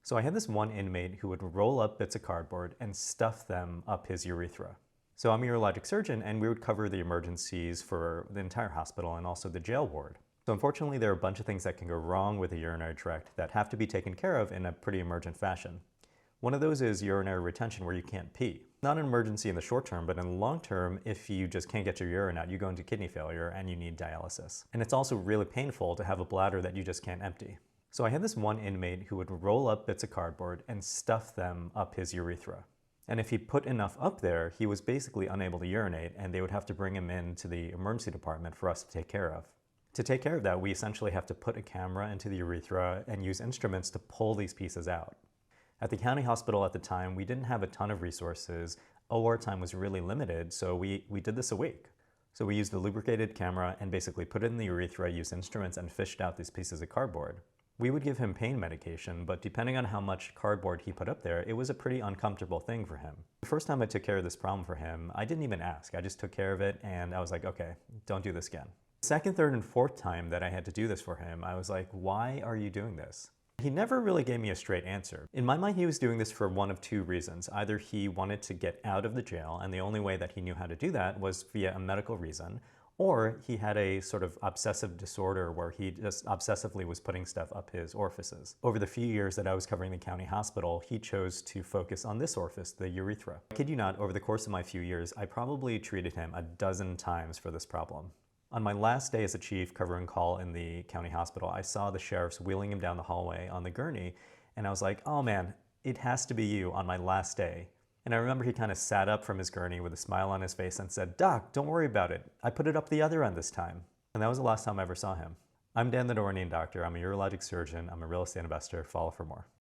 So I had this one inmate who would roll up bits of cardboard and stuff them up his urethra. So I'm a urologic surgeon, and we would cover the emergencies for the entire hospital and also the jail ward. So unfortunately, there are a bunch of things that can go wrong with the urinary tract that have to be taken care of in a pretty emergent fashion. One of those is urinary retention, where you can't pee. Not an emergency in the short term, but in the long term, if you just can't get your urine out, you go into kidney failure and you need dialysis. And it's also really painful to have a bladder that you just can't empty. So I had this one inmate who would roll up bits of cardboard and stuff them up his urethra. And if he put enough up there, he was basically unable to urinate, and they would have to bring him into the emergency department for us to take care of. To take care of that, we essentially have to put a camera into the urethra and use instruments to pull these pieces out. At the county hospital at the time, we didn't have a ton of resources. OR time was really limited, so we did this a week. So we used a lubricated camera and basically put it in the urethra, used instruments, and fished out these pieces of cardboard. We would give him pain medication, but depending on how much cardboard he put up there, it was a pretty uncomfortable thing for him. The first time I took care of this problem for him, I didn't even ask. I just took care of it, and I was like, okay, don't do this again. Second, third, and fourth time that I had to do this for him, I was like, why are you doing this? He never really gave me a straight answer. In my mind, he was doing this for one of two reasons. Either he wanted to get out of the jail, and the only way that he knew how to do that was via a medical reason, or he had a sort of obsessive disorder where he just obsessively was putting stuff up his orifices. Over the few years that I was covering the county hospital, he chose to focus on this orifice, the urethra. I kid you not, over the course of my few years, I probably treated him a dozen times for this problem. On my last day as a chief covering call in the county hospital, I saw the sheriffs wheeling him down the hallway on the gurney, and I was like, oh man, it has to be you on my last day. And I remember he kind of sat up from his gurney with a smile on his face and said, Doc, don't worry about it. I put it up the other end this time. And that was the last time I ever saw him. I'm Dan the Dornian Doctor. I'm a urologic surgeon. I'm a real estate investor. Follow for more.